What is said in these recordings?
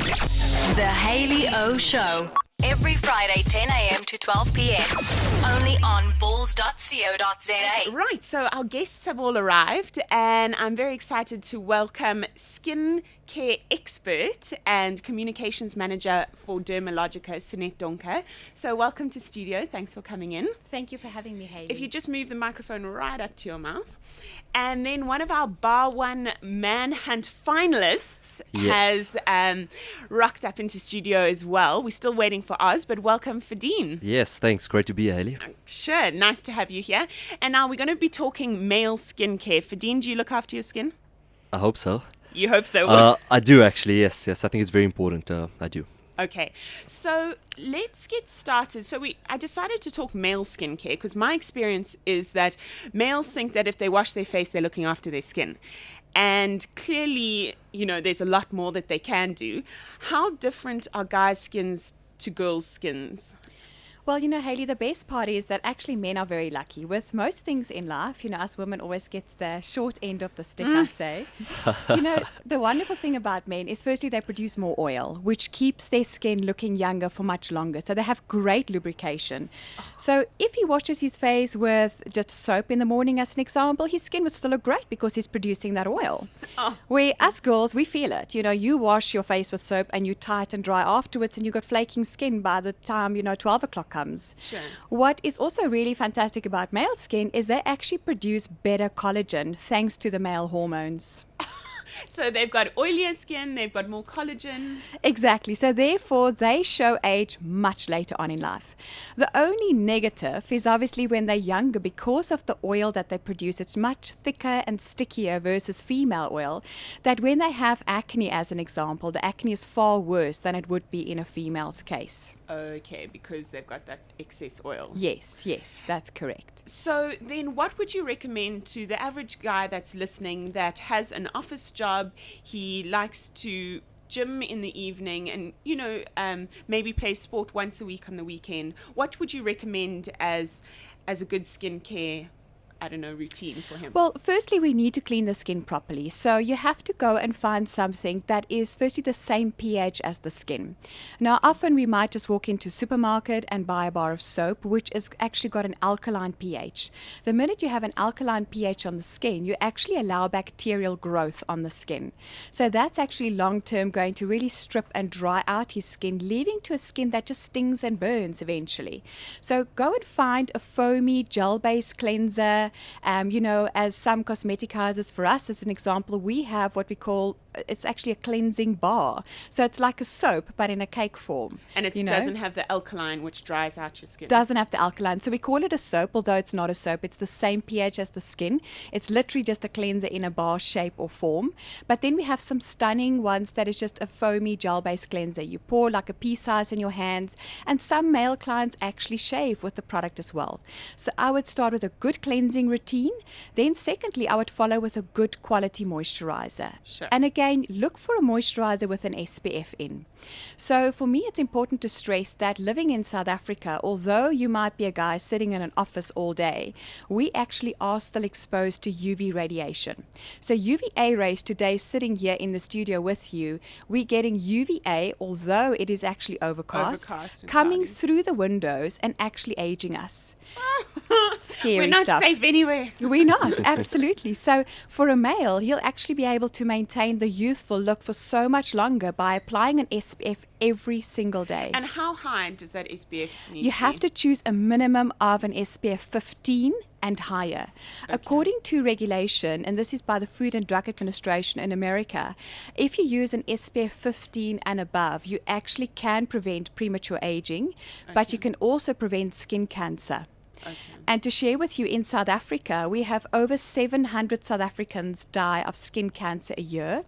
The Hayley O Show. Every Friday, 10 a.m. to 12 p.m. Only on balls.co.za. Right, so our guests have all arrived, and I'm very excited to welcome skin care expert and communications manager for Dermalogica, Sonette Donker. So welcome to studio. Thanks for coming in. Thank you for having me, Hayley. If you just move the microphone right up to your mouth. And then one of our Bar One Manhunt finalists has rocked up into studio as well. We're still waiting for Oz, but welcome, Fadine. Yes, thanks. Great to be here, Hayley. Sure, nice to have you here. And now we're going to be talking male skincare. Fadine, do you look after your skin? I hope so. You hope so? I do actually, yes. I think it's very important. I do. Okay, so let's get started. So I decided to talk male skincare because my experience is that males think that if they wash their face, they're looking after their skin. And clearly, there's a lot more that they can do. How different are guys' skins to girls' skins? Well, Hayley, the best part is that actually men are very lucky. With most things in life, us women always get the short end of the stick, I say. The wonderful thing about men is firstly they produce more oil, which keeps their skin looking younger for much longer. So they have great lubrication. So if he washes his face with just soap in the morning, as an example, his skin would still look great because he's producing that oil. Where us girls, we feel it. You wash your face with soap and you tight and dry afterwards and you got flaking skin by the time, 12 o'clock comes. Sure. What is also really fantastic about male skin is they actually produce better collagen thanks to the male hormones. So they've got oilier skin, they've got more collagen. Exactly. So therefore, they show age much later on in life. The only negative is obviously when they're younger, because of the oil that they produce, it's much thicker and stickier versus female oil, that when they have acne, as an example, the acne is far worse than it would be in a female's case. Okay, because they've got that excess oil. Yes, that's correct. So then what would you recommend to the average guy that's listening that has an office job, he likes to gym in the evening and, maybe play sport once a week on the weekend? What would you recommend as a good skincare routine for him? Well, firstly, we need to clean the skin properly. So you have to go and find something that is firstly the same pH as the skin. Now, often we might just walk into a supermarket and buy a bar of soap, which has actually got an alkaline pH. The minute you have an alkaline pH on the skin, you actually allow bacterial growth on the skin. So that's actually long-term going to really strip and dry out his skin, leaving to a skin that just stings and burns eventually. So go and find a foamy gel-based cleanser. As some cosmetic houses, for us as an example, we have what we call, it's actually a cleansing bar. So it's like a soap, but in a cake form. And it doesn't have the alkaline, which dries out your skin. Doesn't have the alkaline. So we call it a soap, although it's not a soap. It's the same pH as the skin. It's literally just a cleanser in a bar shape or form. But then we have some stunning ones that is just a foamy gel-based cleanser. You pour like a pea size in your hands, and some male clients actually shave with the product as well. So I would start with a good cleansing routine. Then secondly, I would follow with a good quality moisturizer. Sure. And again, look for a moisturizer with an SPF in. So for me, it's important to stress that living in South Africa, although you might be a guy sitting in an office all day, we actually are still exposed to UV radiation. So UVA rays today, sitting here in the studio with you, we're getting UVA, although it is actually overcast coming through the windows and actually aging us. Scary We're not stuff. safe anywhere. We're not, absolutely. So for a male, he'll actually be able to maintain the youthful look for so much longer by applying an SPF every single day. And how high does that SPF need You have to choose a minimum of an SPF 15 and higher. Okay. According to regulation, and this is by the Food and Drug Administration in America, if you use an SPF 15 and above, you actually can prevent premature aging, but you can also prevent skin cancer. Okay. And to share with you, in South Africa, we have over 700 South Africans die of skin cancer a year,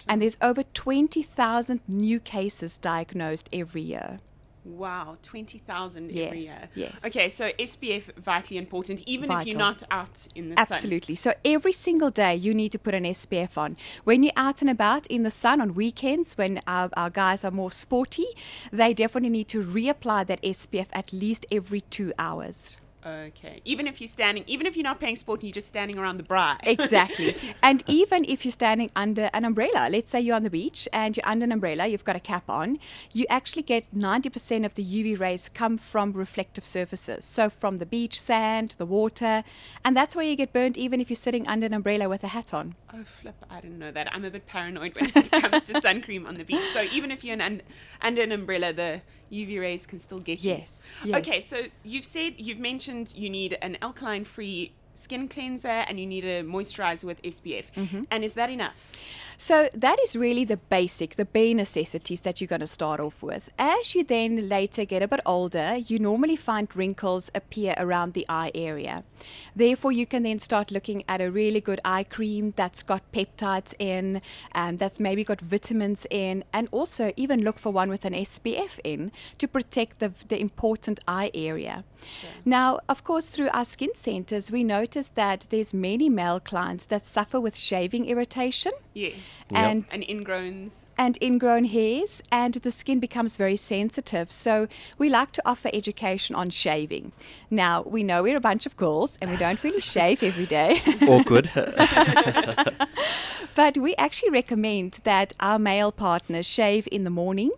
and there's over 20,000 new cases diagnosed every year. Wow, 20,000 every year. Yes. Okay, so SPF vitally important, even if you're Vital. not out in the sun. Absolutely. So every single day you need to put an SPF on. When you're out and about in the sun on weekends, when our guys are more sporty, they definitely need to reapply that SPF at least every 2 hours. Okay. Even if you're not playing sport and you're just standing around the braai. Exactly. And even if you're standing under an umbrella, let's say you're on the beach and you're under an umbrella, you've got a cap on, you actually get 90% of the UV rays come from reflective surfaces. So from the beach, sand, the water, and that's why you get burnt even if you're sitting under an umbrella with a hat on. Oh, flip. I didn't know that. I'm a bit paranoid when it comes to sun cream on the beach. So even if you're under an umbrella, the UV rays can still get you. Yes. Yes. Okay, so you've mentioned you need an alkaline-free skin cleanser and you need a moisturizer with SPF. And is that enough? So that is really the bare necessities that you're going to start off with. As you then later get a bit older, you normally find wrinkles appear around the eye area. Therefore, you can then start looking at a really good eye cream that's got peptides in, that's maybe got vitamins in, and also even look for one with an SPF in to protect the important eye area. Sure. Now, of course, through our skin centers, we notice that there's many male clients that suffer with shaving irritation. Yes. And ingrowns. And ingrown hairs, and the skin becomes very sensitive. So we like to offer education on shaving. Now, we know we're a bunch of girls and we don't really shave every day. Awkward. But we actually recommend that our male partners shave in the morning.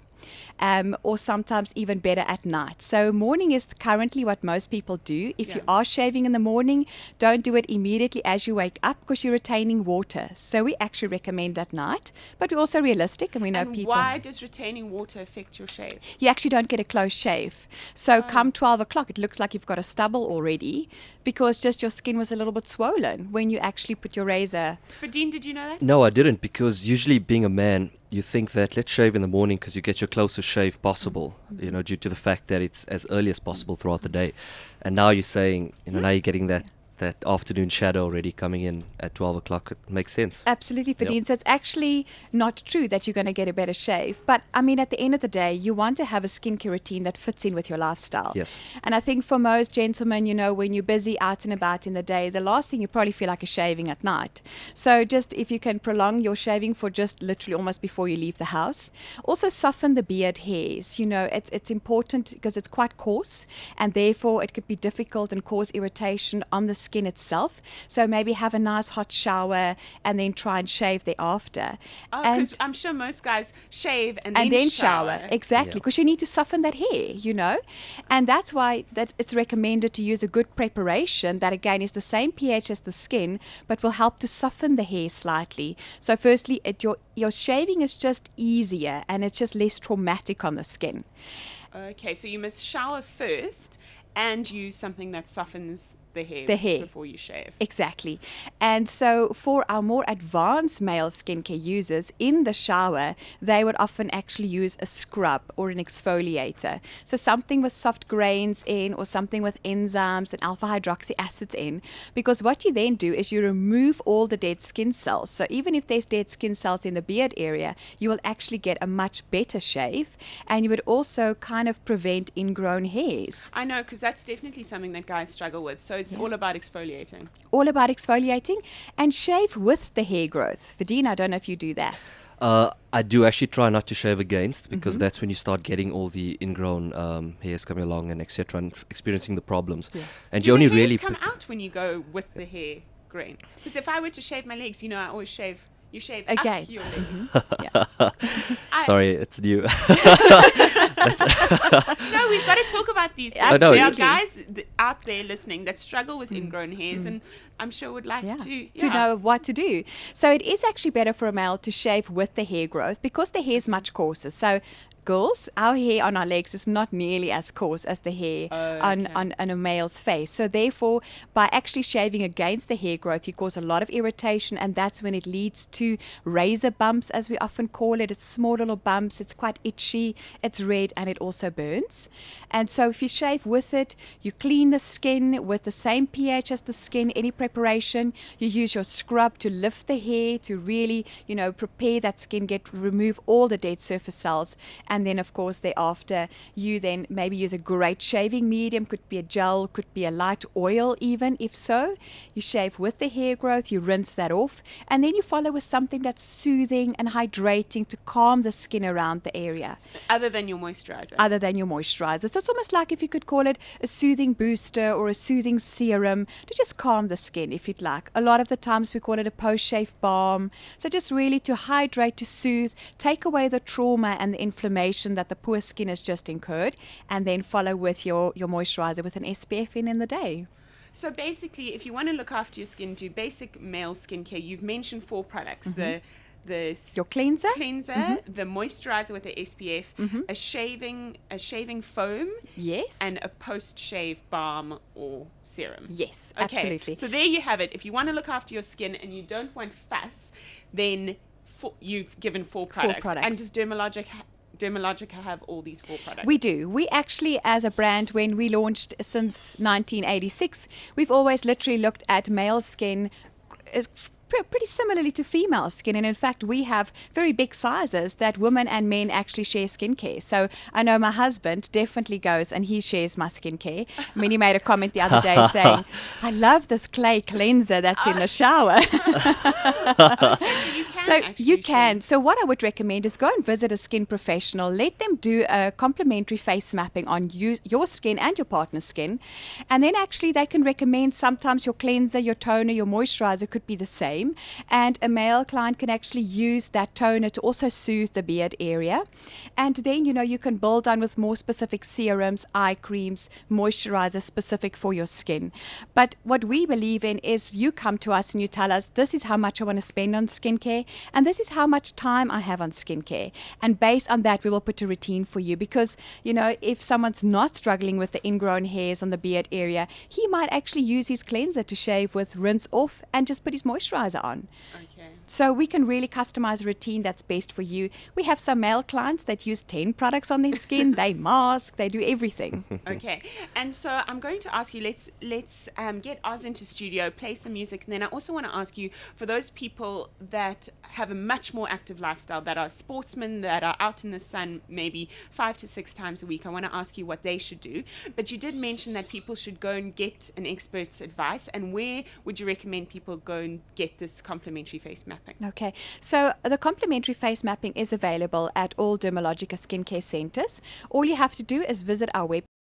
Or sometimes even better at night. So morning is currently what most people do. If you are shaving in the morning, don't do it immediately as you wake up because you're retaining water. So we actually recommend at night, but we're also realistic and we know people. Why does retaining water affect your shave? You actually don't get a close shave. So come 12 o'clock, it looks like you've got a stubble already because just your skin was a little bit swollen when you actually put your razor. Fadine, did you know that? No, I didn't, because usually being a man, you think that let's shave in the morning because you get your closest shave possible, due to the fact that it's as early as possible throughout the day. And now you're saying, now you're getting that afternoon shadow already coming in at 12 o'clock. It makes sense. Absolutely, Fadine. Yep. So it's actually not true that you're going to get a better shave. But, I mean, at the end of the day, you want to have a skincare routine that fits in with your lifestyle. Yes. And I think for most gentlemen, when you're busy out and about in the day, the last thing you probably feel like is shaving at night. So just if you can prolong your shaving for just literally almost before you leave the house. Also soften the beard hairs. It's important because it's quite coarse and therefore it could be difficult and cause irritation on the skin itself. So maybe have a nice hot shower and then try and shave thereafter. Oh, because I'm sure most guys shave and then shower. Exactly, because you need to soften that hair, and that's why it's recommended to use a good preparation that again is the same pH as the skin but will help to soften the hair slightly. So firstly, your shaving is just easier and it's just less traumatic on the skin. Okay, so you must shower first and use something that softens the hair before you shave. Exactly. And so for our more advanced male skincare users in the shower, they would often actually use a scrub or an exfoliator. So something with soft grains in or something with enzymes and alpha hydroxy acids in, because what you then do is you remove all the dead skin cells. So even if there's dead skin cells in the beard area, you will actually get a much better shave, and you would also kind of prevent ingrown hairs. I know, because that's definitely something that guys struggle with. So it's all about exfoliating. All about exfoliating, and shave with the hair growth. Fadine, I don't know if you do that. I do actually try not to shave against, because that's when you start getting all the ingrown hairs coming along and etc. and experiencing the problems. Yes. And Do you only the hairs really come out when you go with the hair grain? Because if I were to shave my legs, I always shave. You shave Against. up your legs. Sorry, it's new. No, we've got to talk about these things. Absolutely. There are guys out there listening that struggle with ingrown hairs, and I'm sure would like to know what to do. So it is actually better for a male to shave with the hair growth because the hair is much coarser. So girls, our hair on our legs is not nearly as coarse as the hair on a male's face. So therefore, by actually shaving against the hair growth, you cause a lot of irritation, and that's when it leads to razor bumps, as we often call it. It's small little bumps. It's quite itchy. It's red, and it also burns. And so if you shave with it, you clean the skin with the same pH as the skin, any preparation. You use your scrub to lift the hair, to really, prepare that skin, remove all the dead surface cells. And then, of course, thereafter, you then maybe use a great shaving medium, could be a gel, could be a light oil even, if so. You shave with the hair growth, you rinse that off, and then you follow with something that's soothing and hydrating to calm the skin around the area. Other than your moisturizer. Other than your moisturizer. So it's almost like, if you could call it, a soothing booster or a soothing serum to just calm the skin, if you'd like. A lot of the times we call it a post-shave balm. So just really to hydrate, to soothe, take away the trauma and the inflammation that the poor skin has just incurred, and then follow with your moisturizer with an SPF in the day. So basically, if you want to look after your skin, do basic male skincare. You've mentioned 4 products. Your cleanser, the moisturizer with the SPF, a shaving foam, yes, and a post-shave balm or serum. Yes, Okay, absolutely. so there you have it. If you want to look after your skin and you don't want fuss, then you've given 4 products. And does Dermalogica have all these 4 products? We do. We actually, as a brand, when we launched since 1986, we've always literally looked at male skin pretty similarly to female skin, and in fact we have very big sizes that women and men actually share skincare. So I know my husband definitely goes and he shares my skincare. I mean, he made a comment the other day saying, I love this clay cleanser that's in the shower. You can. So what I would recommend is go and visit a skin professional. Let them do a complimentary face mapping on your skin and your partner's skin, and then actually they can recommend sometimes your cleanser, your toner, your moisturizer could be the same. And a male client can actually use that toner to also soothe the beard area. And then, you can build on with more specific serums, eye creams, moisturizer specific for your skin. But what we believe in is you come to us and you tell us, this is how much I want to spend on skincare, and this is how much time I have on skincare. And based on that, we will put a routine for you, because, if someone's not struggling with the ingrown hairs on the beard area, he might actually use his cleanser to shave with, rinse off, and just put his moisturizer on. Okay. So we can really customize a routine that's best for you. We have some male clients that use 10 products on their skin. They mask, they do everything. Okay. And so I'm going to ask you, let's get Oz into studio, play some music, and then I also want to ask you, for those people that have a much more active lifestyle, that are sportsmen, that are out in the sun maybe 5 to 6 times a week, I want to ask you what they should do. But you did mention that people should go and get an expert's advice, and where would you recommend people go and get this complimentary face mapping? Okay, so the complimentary face mapping is available at all Dermalogica skincare centers. All you have to do is visit our website,